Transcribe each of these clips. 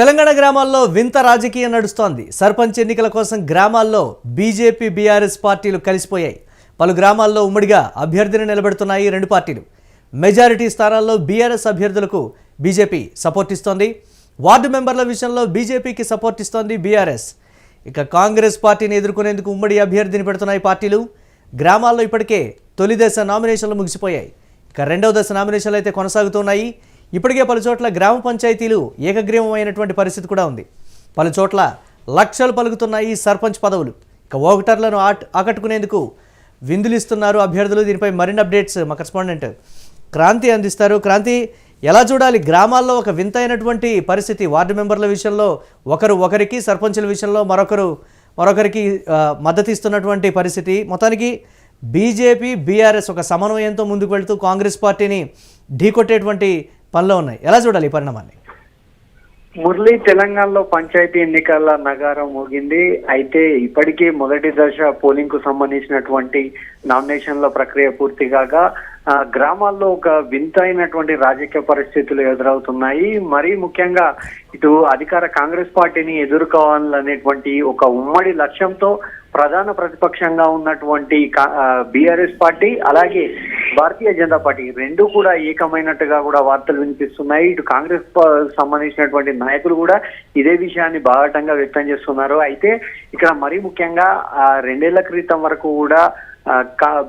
తెలంగాణ గ్రామాల్లో వింత రాజకీయం నడుస్తోంది. సర్పంచ్ ఎన్నికల కోసం గ్రామాల్లో బీజేపీ బీఆర్ఎస్ పార్టీలు కలిసిపోయాయి. పలు గ్రామాల్లో ఉమ్మడిగా అభ్యర్థిని నిలబెడుతున్నాయి రెండు పార్టీలు. మెజారిటీ స్థానాల్లో బీఆర్ఎస్ అభ్యర్థులకు బీజేపీ సపోర్ట్ ఇస్తోంది. వార్డు మెంబర్ల విషయంలో బీజేపీకి సపోర్ట్ ఇస్తోంది బీఆర్ఎస్. ఇక కాంగ్రెస్ పార్టీని ఎదుర్కొనేందుకు ఉమ్మడి అభ్యర్థిని పెడుతున్నాయి పార్టీలు. గ్రామాల్లో ఇప్పటికే తొలి దశ నామినేషన్లు ముగిసిపోయాయి. ఇక రెండవ దశ నామినేషన్లు అయితే కొనసాగుతున్నాయి. ఇప్పటికే పలు చోట్ల గ్రామ పంచాయతీలు ఏకగ్రీవమైనటువంటి పరిస్థితి కూడా ఉంది. పలు చోట్ల లక్షలు పలుకుతున్నాయి సర్పంచ్ పదవులు. ఇక ఓటర్లను ఆకట్టుకునేందుకు విందులిస్తున్నారు అభ్యర్థులు. దీనిపై మరిన్ని అప్డేట్స్ మా కరెస్పాండెంట్ క్రాంతి అందిస్తారు. క్రాంతి, ఎలా చూడాలి? గ్రామాల్లో ఒక వింతైనటువంటి పరిస్థితి. వార్డు మెంబర్ల విషయంలో ఒకరికి, సర్పంచుల విషయంలో మరొకరికి మద్దతు ఇస్తున్నటువంటి పరిస్థితి. మొత్తానికి బీజేపీ బీఆర్ఎస్ ఒక సమన్వయంతో ముందుకు వెళుతూ కాంగ్రెస్ పార్టీని ఢీకొట్టేటువంటి పనిలో ఉన్నాయి. ఎలా చూడాలి ఈ పరిణామాన్ని? మురళి, తెలంగాణలో పంచాయతీ ఎన్నికల నగారం మోగింది. అయితే ఇప్పటికే మొదటి దశ పోలింగ్ కు సంబంధించినటువంటి నామినేషన్ల ప్రక్రియ పూర్తి కాగా గ్రామాల్లో ఒక వింతైనటువంటి రాజకీయ పరిస్థితులు ఎదురవుతున్నాయి. మరీ ముఖ్యంగా ఇటు అధికార కాంగ్రెస్ పార్టీని ఎదుర్కోవాలనేటువంటి ఒక ఉమ్మడి లక్ష్యంతో ప్రధాన ప్రతిపక్షంగా ఉన్నటువంటి బీఆర్ఎస్ పార్టీ, అలాగే భారతీయ జనతా పార్టీ రెండు కూడా ఏకమైనట్టుగా కూడా వార్తలు వినిపిస్తున్నాయి. ఇటు కాంగ్రెస్ సంబంధించినటువంటి నాయకులు కూడా ఇదే విషయాన్ని బాహాటంగా వ్యక్తం చేస్తున్నారు. అయితే ఇక్కడ మరీ ముఖ్యంగా 2 ఏళ్ల క్రితం వరకు కూడా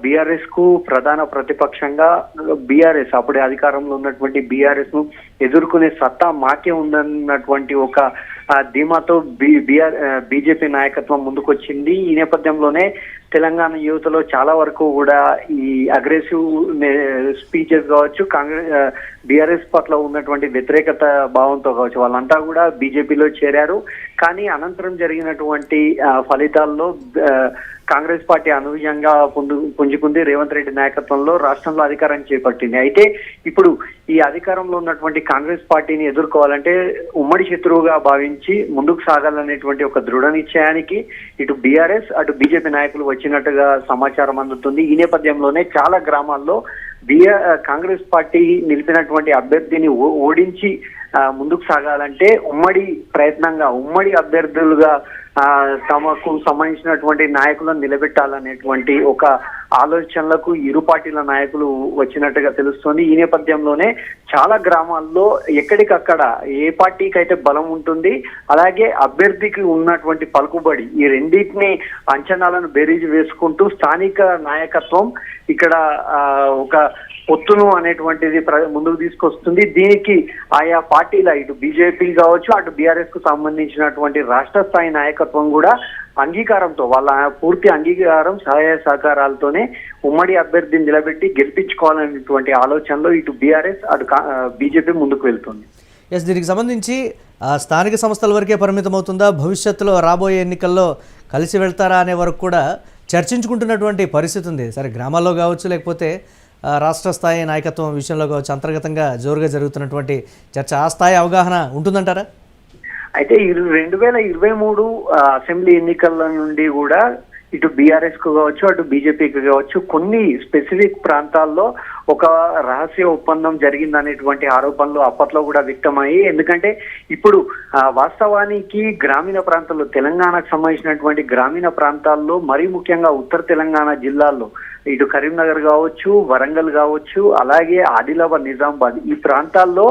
బీఆర్ఎస్ కు ప్రధాన ప్రతిపక్షంగా బీఆర్ఎస్, అప్పుడే అధికారంలో ఉన్నటువంటి బీఆర్ఎస్ ను ఎదుర్కొనే సత్తా మాకే ఉందన్నటువంటి ఒక ధీమాతో బీజేపీ నాయకత్వం ముందుకొచ్చింది. ఈ నేపథ్యంలోనే తెలంగాణ యువతలో చాలా వరకు కూడా ఈ అగ్రెసివ్ స్పీచెస్ కావచ్చు, బీఆర్ఎస్ పట్ల ఉన్నటువంటి వ్యతిరేకత భావంతో కావచ్చు, వాళ్ళంతా కూడా బీజేపీలో చేరారు. కానీ అనంతరం జరిగినటువంటి ఫలితాల్లో కాంగ్రెస్ పార్టీ అనూహ్యంగా పుంజుకుంది. రేవంత్ రెడ్డి నాయకత్వంలో రాష్ట్రంలో అధికారం చేపట్టింది. అయితే ఇప్పుడు ఈ అధికారంలో ఉన్నటువంటి కాంగ్రెస్ పార్టీని ఎదుర్కోవాలంటే ఉమ్మడి శత్రువుగా భావించి ముందుకు సాగాలనేటువంటి ఒక దృఢ నిశ్చయానికి ఇటు బీఆర్ఎస్ అటు బీజేపీ నాయకులు వచ్చినట్టుగా సమాచారం అందుతుంది. ఈ నేపథ్యంలోనే చాలా గ్రామాల్లో కాంగ్రెస్ పార్టీ నిలిపినటువంటి అభ్యర్థిని ఓడించి ముందుకు సాగాలంటే ఉమ్మడి ప్రయత్నంగా, ఉమ్మడి అభ్యర్థులుగా తమకు సంబంధించినటువంటి నాయకులను నిలబెట్టాలనేటువంటి ఒక ఆలోచనలకు ఇరు పార్టీల నాయకులు వచ్చినట్టుగా తెలుస్తోంది. ఈ నేపథ్యంలోనే చాలా గ్రామాల్లో ఎక్కడికక్కడ ఏ పార్టీకి అయితే బలం ఉంటుంది, అలాగే అభ్యర్థికి ఉన్నటువంటి పలుకుబడి, ఈ రెండింటిని అంచనాలను బేరీజు వేసుకుంటూ స్థానిక నాయకత్వం ఇక్కడ ఒక పొత్తును అనేటువంటిది ముందుకు తీసుకొస్తుంది. దీనికి ఆయా పార్టీల ఇటు బీజేపీ కావచ్చు, అటు బీఆర్ఎస్ కు సంబంధించినటువంటి రాష్ట్ర స్థాయి నాయకత్వం కూడా అంగీకారంతో, వాళ్ళ పూర్తి అంగీకారం సహాయ సహకారాలతోనే ఉమ్మడి అభ్యర్థిని నిలబెట్టి గెలిపించుకోవాలనేటువంటి ఆలోచనలో ఇటు బీఆర్ఎస్ అటు బీజేపీ ముందుకు వెళ్తుంది. దీనికి సంబంధించి స్థానిక సంస్థల వరకే పరిమితం అవుతుందా? భవిష్యత్తులో రాబోయే ఎన్నికల్లో కలిసి వెళ్తారా అనే వరకు కూడా చర్చించుకుంటున్నటువంటి పరిస్థితి ఉంది. సరే, గ్రామాల్లో కావచ్చు, లేకపోతే రాష్ట్ర స్థాయి నాయకత్వం విషయంలో కావచ్చు, అంతర్గతంగా జోరుగా జరుగుతున్నటువంటి చర్చ, ఆ స్థాయి అవగాహన ఉంటుందంటారా? అయితే 2023 అసెంబ్లీ ఎన్నికల నుండి కూడా ఇటు బీఆర్ఎస్ కు కావచ్చు, అటు బీజేపీకి కావచ్చు, కొన్ని స్పెసిఫిక్ ప్రాంతాల్లో ఒక రహస్య ఒప్పందం జరిగిందనేటువంటి ఆరోపణలు అప్పట్లో కూడా వ్యక్తమయ్యాయి. ఎందుకంటే ఇప్పుడు వాస్తవానికి గ్రామీణ ప్రాంతాల్లో, తెలంగాణకు సంబంధించినటువంటి గ్రామీణ ప్రాంతాల్లో, మరీ ముఖ్యంగా ఉత్తర తెలంగాణ జిల్లాల్లో ఇటు కరీంనగర్ కావచ్చు, వరంగల్ కావచ్చు, అలాగే ఆదిలాబాద్, నిజామాబాద్ ఈ ప్రాంతాల్లో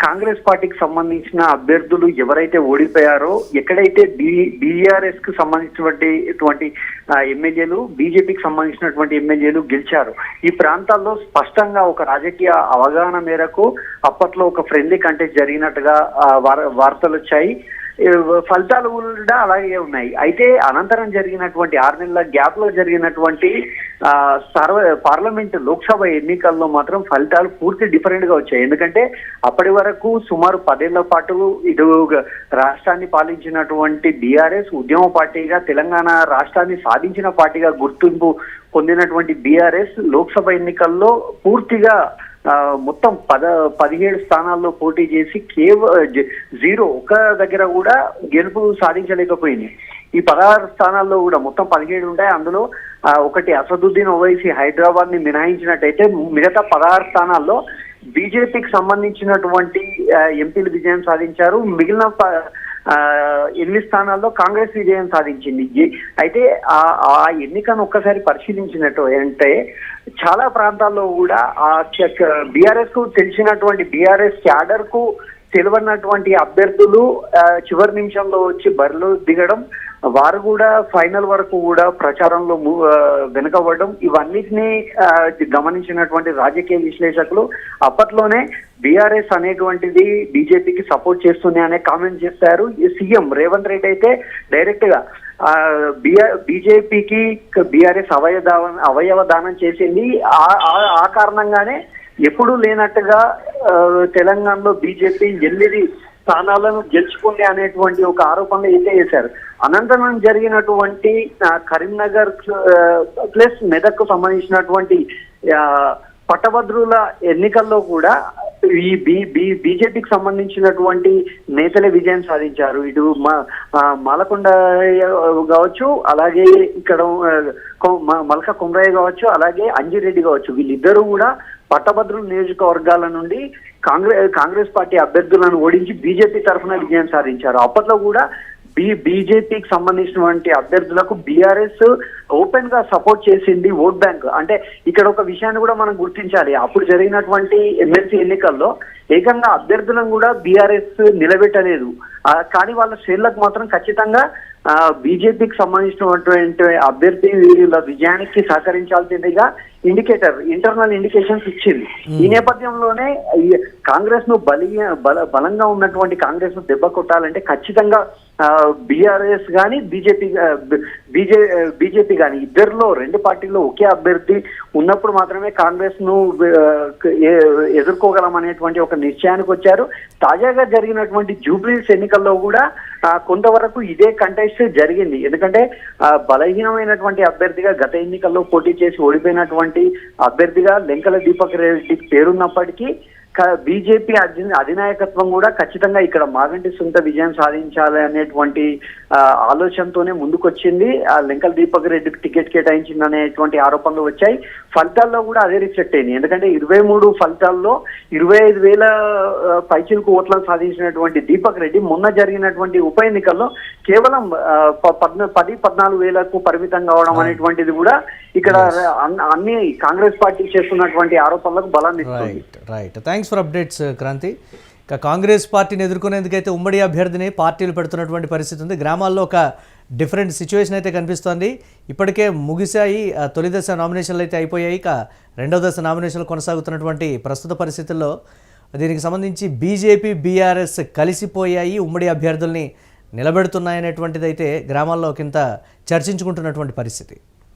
కాంగ్రెస్ పార్టీకి సంబంధించిన అభ్యర్థులు ఎవరైతే ఓడిపోయారో, ఎక్కడైతే బీఆర్ఎస్ కు సంబంధించినటువంటి ఎమ్మెల్యేలు, బీజేపీకి సంబంధించినటువంటి ఎమ్మెల్యేలు గెలిచారు. ఈ ప్రాంతాల్లో స్పష్టంగా ఒక రాజకీయ అవగాహన మేరకు అప్పట్లో ఒక ఫ్రెండ్లీ కంటెస్ట్ జరిగినట్టుగా వార్తలు వచ్చాయి. ఫలితాలు కూడా అలాగే ఉన్నాయి. అయితే అనంతరం జరిగినటువంటి 6 నెలల గ్యాప్ లో జరిగినటువంటి పార్లమెంట్ లోక్సభ ఎన్నికల్లో మాత్రం ఫలితాలు పూర్తి డిఫరెంట్ గా వచ్చాయి. ఎందుకంటే అప్పటి వరకు సుమారు 10 ఏళ్ల పాటు ఇటు రాష్ట్రాన్ని పాలించినటువంటి బీఆర్ఎస్ ఉద్యమ పార్టీగా, తెలంగాణ రాష్ట్రాన్ని సాధించిన పార్టీగా గుర్తింపు పొందినటువంటి బీఆర్ఎస్ లోక్సభ ఎన్నికల్లో పూర్తిగా మొత్తం 17 స్థానాల్లో పోటీ చేసి జీరో ఒక్క దగ్గర కూడా గెలుపు సాధించలేకపోయింది. ఈ 16 స్థానాల్లో కూడా మొత్తం 17 ఉంటాయి. అందులో ఒకటి అసదుద్దీన్ ఓవైసీ హైదరాబాద్ ని మినహాయించినట్టయితే మిగతా 16 స్థానాల్లో బీజేపీకి సంబంధించినటువంటి ఎంపీలు విజయం సాధించారు. మిగిలిన 8 స్థానాల్లో కాంగ్రెస్ విజయం సాధించింది. అయితే ఆ ఎన్నికను ఒక్కసారి పరిశీలించినట్టు అంటే చాలా ప్రాంతాల్లో కూడా ఆ బీఆర్ఎస్ కు తెలిసినటువంటి బీఆర్ఎస్ క్యాడర్ కు తెలియనటువంటి అభ్యర్థులు చివరి నిమిషంలో వచ్చి బరిలో దిగడం, వారు కూడా ఫైనల్ వరకు కూడా ప్రచారంలో వెనుకబడడం, ఇవన్నిటినీ గమనించినటువంటి రాజకీయ విశ్లేషకులు అప్పట్లోనే బీఆర్ఎస్ అనేటువంటిది బీజేపీకి సపోర్ట్ చేస్తుంది అనే కామెంట్ చేశారు. సీఎం రేవంత్ రెడ్డి అయితే డైరెక్ట్ గా బీజేపీకి బీఆర్ఎస్ అవయవ దానం చేసింది. ఆ కారణంగానే ఎప్పుడూ లేనట్టుగా తెలంగాణలో బీజేపీ 8 స్థానాలను గెలుచుకుంది అనేటువంటి ఒక ఆరోపణలు అయితే చేశారు. అనంతరం జరిగినటువంటి కరీంనగర్ ప్లస్ మెదక్కు సంబంధించినటువంటి పట్టభద్రుల ఎన్నికల్లో కూడా ఈ బీజేపీకి సంబంధించినటువంటి నేతలే విజయం సాధించారు. ఇటు మాలకొండ కావచ్చు, అలాగే ఇక్కడ మల్క కుమ్రయ్య కావచ్చు, అలాగే అంజిరెడ్డి కావచ్చు, వీళ్ళిద్దరూ కూడా పట్టభద్రుల నియోజకవర్గాల నుండి కాంగ్రెస్ పార్టీ అభ్యర్థులను ఓడించి బీజేపీ తరఫున విజయం సాధించారు. అప్పట్లో కూడా బీజేపీకి సంబంధించినటువంటి అభ్యర్థులకు బీఆర్ఎస్ ఓపెన్ గా సపోర్ట్ చేసింది ఓట్ బ్యాంక్. అంటే ఇక్కడ ఒక విషయాన్ని కూడా మనం గుర్తించాలి. అప్పుడు జరిగినటువంటి ఎమ్మెల్సీ ఎన్నికల్లో ఏకంగా అభ్యర్థులను కూడా బీఆర్ఎస్ నిలబెట్టలేదు, కానీ వాళ్ళ శ్రేణులకు మాత్రం ఖచ్చితంగా బీజేపీకి సంబంధించినటువంటి అభ్యర్థుల విజయానికి సహకరించాల్సిందిగా ఇంటర్నల్ ఇండికేషన్స్ ఇచ్చింది. ఈ నేపథ్యంలోనే కాంగ్రెస్ ను బలంగా ఉన్నటువంటి కాంగ్రెస్ ను దెబ్బ కొట్టాలంటే ఖచ్చితంగా బీఆర్ఎస్ గాని బీజేపీ గాని ఇద్దరిలో 2 పార్టీల్లో ఒకే అభ్యర్థి ఉన్నప్పుడు మాత్రమే కాంగ్రెస్ ను ఎదుర్కోగలం అనేటువంటి ఒక నిశ్చయానికి వచ్చారు. తాజాగా జరిగినటువంటి జూబ్లీస్ ఎన్నికల్లో కూడా కొంతవరకు ఇదే కంటెస్ట్ జరిగింది. ఎందుకంటే బలహీనమైనటువంటి అభ్యర్థిగా గత ఎన్నికల్లో పోటీ చేసి ఓడిపోయినటువంటి అభ్యర్థిగా లెంకల దీపక్ రెడ్డికి పేరున్నప్పటికీ బీజేపీ అధినాయకత్వం కూడా ఖచ్చితంగా ఇక్కడ మాగంటి సునీత విజయం సాధించాలి అనేటువంటి ఆలోచనతోనే ముందుకొచ్చింది. లెంకల దీపక్ రెడ్డికి టికెట్ కేటాయించింది అనేటువంటి ఆరోపణలు వచ్చాయి. ఫలితాల్లో కూడా అదే రిఫ్లెక్ట్ అయింది. ఎందుకంటే 23 ఫలితాల్లో 25,000 పైచిలకు ఓట్లను సాధించినటువంటి దీపక్ రెడ్డి మొన్న జరిగినటువంటి ఉప ఎన్నికల్లో కేవలం 10-14 వేలకు పరిమితం కావడం అనేటువంటిది కూడా ఇక్కడ అన్ని కాంగ్రెస్ పార్టీ చేస్తున్నటువంటి ఆరోపణలకు బలాన్ని ఇస్తుంది. Right, thanks for updates Kranti. ఇక కాంగ్రెస్ పార్టీని ఎదుర్కొనేందుకైతే ఉమ్మడి అభ్యర్థిని పార్టీలు పెడుతున్నటువంటి పరిస్థితి ఉంది. గ్రామాల్లో ఒక డిఫరెంట్ సిచ్యువేషన్ అయితే కనిపిస్తోంది. ఇప్పటికే ముగిశాయి, తొలి దశ నామినేషన్లు అయితే అయిపోయాయి. ఇక రెండవ దశ నామినేషన్లు కొనసాగుతున్నటువంటి ప్రస్తుత పరిస్థితుల్లో దీనికి సంబంధించి బీజేపీ బీఆర్ఎస్ కలిసిపోయాయి, ఉమ్మడి అభ్యర్థుల్ని నిలబెడుతున్నాయనేటువంటిది అయితే గ్రామాల్లో ఒకంత చర్చించుకుంటున్నటువంటి పరిస్థితి.